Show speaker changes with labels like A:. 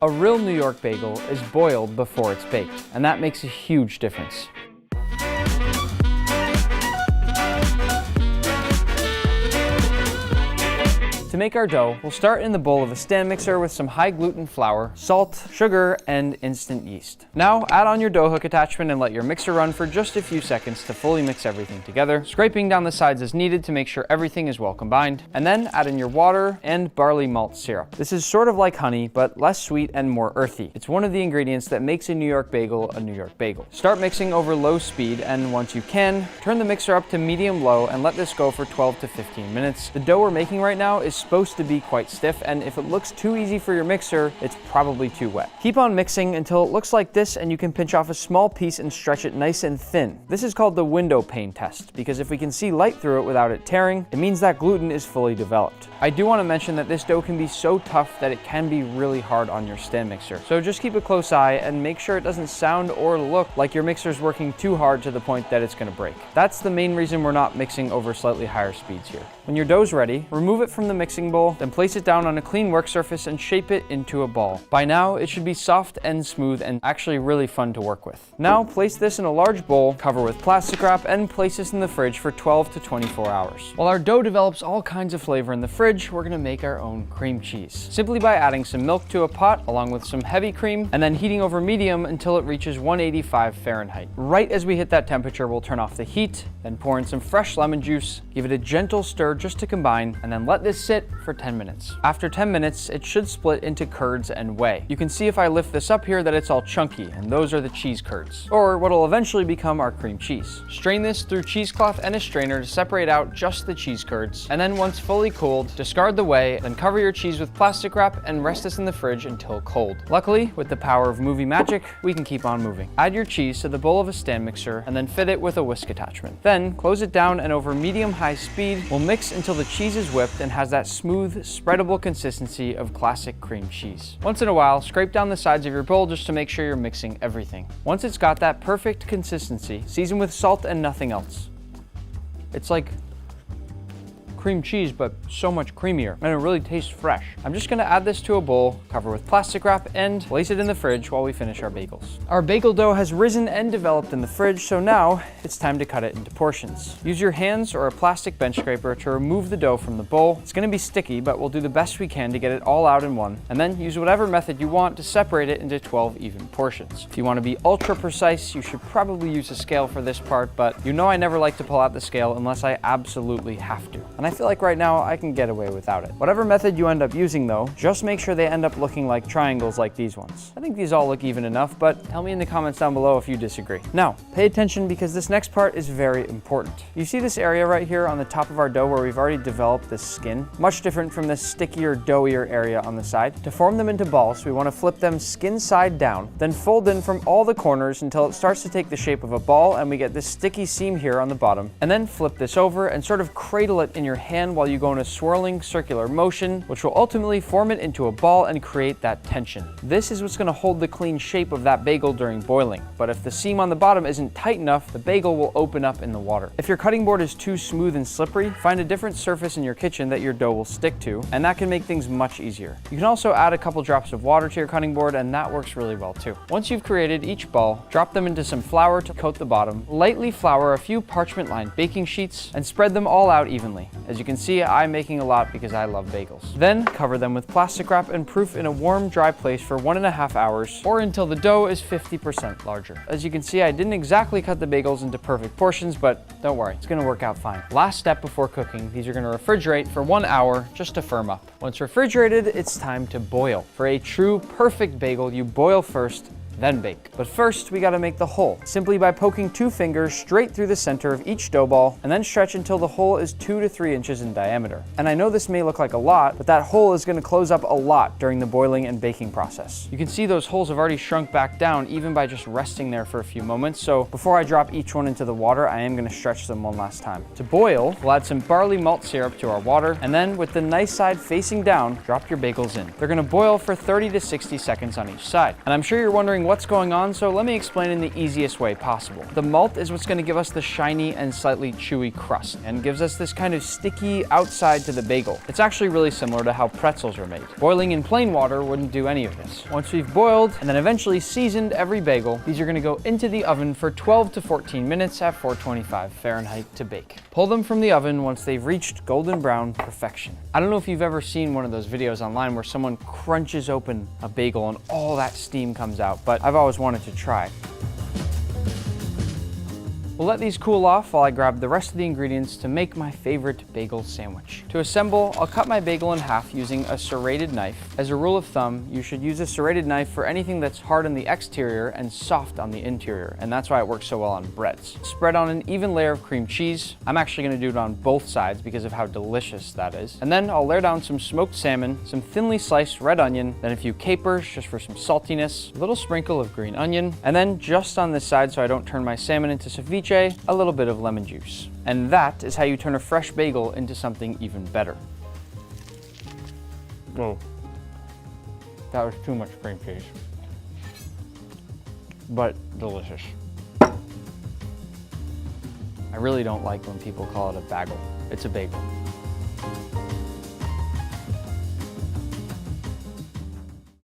A: A real New York bagel is boiled before it's baked, and that makes a huge difference. To make our dough, we'll start in the bowl of a stand mixer with some high gluten flour, salt, sugar, and instant yeast. Now add on your dough hook attachment and let your mixer run for just a few seconds to fully mix everything together, scraping down the sides as needed to make sure everything is well combined, and then add in your water and barley malt syrup. This is sort of like honey, but less sweet and more earthy. It's one of the ingredients that makes a New York bagel a New York bagel. Start mixing over low speed, and once you can, turn the mixer up to medium-low and let this go for 12 to 15 minutes. The dough we're making right now is supposed to be quite stiff, and if it looks too easy for your mixer, it's probably too wet. Keep on mixing until it looks like this, and you can pinch off a small piece and stretch it nice and thin. This is called the window pane test, because if we can see light through it without it tearing, it means that gluten is fully developed. I do want to mention that this dough can be so tough that it can be really hard on your stand mixer, so just keep a close eye and make sure it doesn't sound or look like your mixer's working too hard to the point that it's going to break. That's the main reason we're not mixing over slightly higher speeds here. When your dough's ready, remove it from the mixing bowl, then place it down on a clean work surface and shape it into a ball. By now, it should be soft and smooth and actually really fun to work with. Now, place this in a large bowl, cover with plastic wrap, and place this in the fridge for 12 to 24 hours. While our dough develops all kinds of flavor in the fridge, we're gonna make our own cream cheese. Simply by adding some milk to a pot, along with some heavy cream, and then heating over medium until it reaches 185 Fahrenheit. Right as we hit that temperature, we'll turn off the heat, then pour in some fresh lemon juice, give it a gentle stir just to combine, and then let this sit for 10 minutes. After 10 minutes, it should split into curds and whey. You can see if I lift this up here that it's all chunky, and those are the cheese curds, or what will eventually become our cream cheese. Strain this through cheesecloth and a strainer to separate out just the cheese curds, and then once fully cooled, discard the whey, then cover your cheese with plastic wrap and rest this in the fridge until cold. Luckily, with the power of movie magic, we can keep on moving. Add your cheese to the bowl of a stand mixer, and then fit it with a whisk attachment. Then, close it down and over medium-high speed, we'll mix until the cheese is whipped and has that smooth, spreadable consistency of classic cream cheese. Once in a while, scrape down the sides of your bowl just to make sure you're mixing everything. Once it's got that perfect consistency, season with salt and nothing else. It's like cream cheese, but so much creamier, and it really tastes fresh. I'm just gonna add this to a bowl, cover with plastic wrap, and place it in the fridge while we finish our bagels. Our bagel dough has risen and developed in the fridge, so now it's time to cut it into portions. Use your hands or a plastic bench scraper to remove the dough from the bowl. It's gonna be sticky, but we'll do the best we can to get it all out in one, and then use whatever method you want to separate it into 12 even portions. If you want to be ultra precise, you should probably use a scale for this part, but you know I never like to pull out the scale unless I absolutely have to. And I feel like right now I can get away without it. Whatever method you end up using though, just make sure they end up looking like triangles like these ones. I think these all look even enough, but tell me in the comments down below if you disagree. Now, pay attention because this next part is very important. You see this area right here on the top of our dough where we've already developed this skin? Much different from this stickier, doughier area on the side. To form them into balls, we want to flip them skin side down, then fold in from all the corners until it starts to take the shape of a ball and we get this sticky seam here on the bottom. And then flip this over and sort of cradle it in your hand while you go in a swirling circular motion, which will ultimately form it into a ball and create that tension. This is what's going to hold the clean shape of that bagel during boiling, but if the seam on the bottom isn't tight enough, the bagel will open up in the water. If your cutting board is too smooth and slippery, find a different surface in your kitchen that your dough will stick to, and that can make things much easier. You can also add a couple drops of water to your cutting board, and that works really well too. Once you've created each ball, drop them into some flour to coat the bottom, lightly flour a few parchment-lined baking sheets, and spread them all out evenly. As you can see, I'm making a lot because I love bagels. Then cover them with plastic wrap and proof in a warm, dry place for 1.5 hours or until the dough is 50% larger. As you can see, I didn't exactly cut the bagels into perfect portions, but don't worry, it's gonna work out fine. Last step before cooking, these are gonna refrigerate for 1 hour just to firm up. Once refrigerated, it's time to boil. For a true perfect bagel, you boil first, then bake. But first, we gotta make the hole, simply by poking 2 fingers straight through the center of each dough ball, and then stretch until the hole is 2 to 3 inches in diameter. And I know this may look like a lot, but that hole is gonna close up a lot during the boiling and baking process. You can see those holes have already shrunk back down even by just resting there for a few moments, so before I drop each one into the water, I am gonna stretch them one last time. To boil, we'll add some barley malt syrup to our water, and then with the nice side facing down, drop your bagels in. They're gonna boil for 30 to 60 seconds on each side. And I'm sure you're wondering what's going on, so let me explain in the easiest way possible. The malt is what's going to give us the shiny and slightly chewy crust and gives us this kind of sticky outside to the bagel. It's actually really similar to how pretzels are made. Boiling in plain water wouldn't do any of this. Once we've boiled and then eventually seasoned every bagel, these are going to go into the oven for 12 to 14 minutes at 425 Fahrenheit to bake. Pull them from the oven once they've reached golden brown perfection. I don't know if you've ever seen one of those videos online where someone crunches open a bagel and all that steam comes out, but I've always wanted to try. We'll let these cool off while I grab the rest of the ingredients to make my favorite bagel sandwich. To assemble, I'll cut my bagel in half using a serrated knife. As a rule of thumb, you should use a serrated knife for anything that's hard on the exterior and soft on the interior, and that's why it works so well on breads. Spread on an even layer of cream cheese. I'm actually gonna do it on both sides because of how delicious that is. And then I'll layer down some smoked salmon, some thinly sliced red onion, then a few capers just for some saltiness, a little sprinkle of green onion, and then just on this side so I don't turn my salmon into ceviche, a little bit of lemon juice. And that is how you turn a fresh bagel into something even better. Whoa, that was too much cream cheese, but delicious. I really don't like when people call it a bagel. It's a bagel.